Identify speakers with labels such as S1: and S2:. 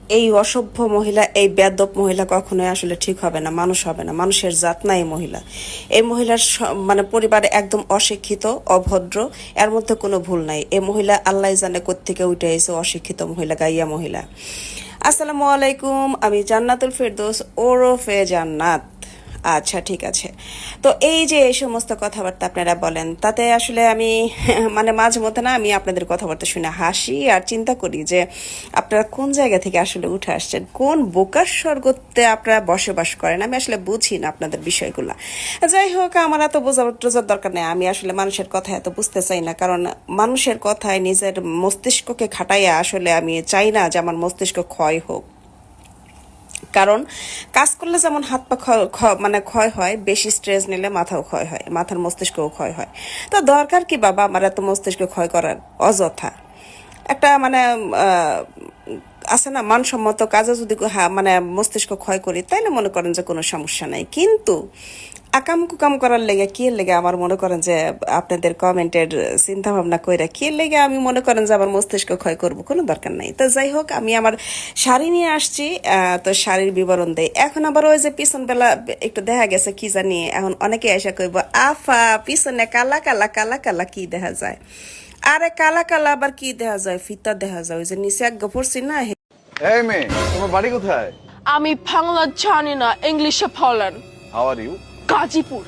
S1: এই অসভ্য মহিলা, এই বেয়াদব মহিলা কখনোই আসলে ঠিক হবে না, মানুষ হবে না, মানুষের জাত না এই মহিলা। এই মহিলার মানে পরিবারে একদম অশিক্ষিত, অভদ্র, এর মধ্যে কোনো ভুল নাই। এই মহিলা আল্লাহ জানে কোত্থেকে উঠে এসে, অশিক্ষিত মহিলা, গাইয়া মহিলা। আসসালামু আলাইকুম, আমি জান্নাতুল ফেরদৌস ওরফে জান্নাত। আচ্ছা, ঠিক আছে। তো এই যে এই সমস্ত কথাবার্তা আপনারা বলেন, তাতে আসলে আমি মানে মাঝে মধ্যে না, আমি আপনাদের কথাবার্তা শুনে হাসি আর চিন্তা করি যে আপনারা কোন জায়গা থেকে আসলে উঠে আসছেন, কোন বোকার স্বর্গতে আপনারা বসবাস করেন। আমি আসলে বুঝি না আপনাদের বিষয়গুলো। যাই হোক, আমার এত বোঝার দরকার নেই। আমি আসলে মানুষের কথা এত বুঝতে চাই না, কারণ মানুষের কথায় নিজের মস্তিষ্ককে খাটাইয়া আসলে আমি চাই না যে আমার মস্তিষ্ক ক্ষয় হোক। কারণ কাজ করলে যেমন হাত পা মানে ক্ষয় হয়, বেশি স্ট্রেস নিলে মাথাও ক্ষয় হয়, মাথার মস্তিষ্কও ক্ষয় হয়। তো দরকার কি বাবা আমার এত মস্তিষ্ক ক্ষয় করার অযথা? একটা মানে আছে না, মানসম্মত কাজে যদি মানে মস্তিষ্ক ক্ষয় করি, তাইলে মনে করেন যে কোনো সমস্যা নাই। কিন্তু আকাম কুকাম করার লেগে কি লেগে আমার মনে করেন যে আপনাদের কমেন্টের চিন্তা ভাবনা কইরা কি লেগে আমি মনে করেন যে আমার মস্তিষ্ক ক্ষয় করব, কোনো দরকার নাই। তো যাই হোক, আমি আমার শাড়ি নিয়ে আসছি। তো শাড়ির বিবরণ দেই। এখন আবার ওই যে পিছন বেলা একটু দেখা গেছে কি জানি, এখন অনেকে এসে কইব আফা পিছনে কালা কালা কালা কালা কি দেখা যায়। আরে কালা কালা আবার কি দেখা যায়? ফিতা দেখা যায়, ওই যে নিচে এক পড়ছি না।
S2: এই মেয়ে, তোমার বাড়ি কোথায়?
S3: আমি বাংলা জানি না, ইংলিশে বলেন।
S2: How are you?
S3: গাজীপুর।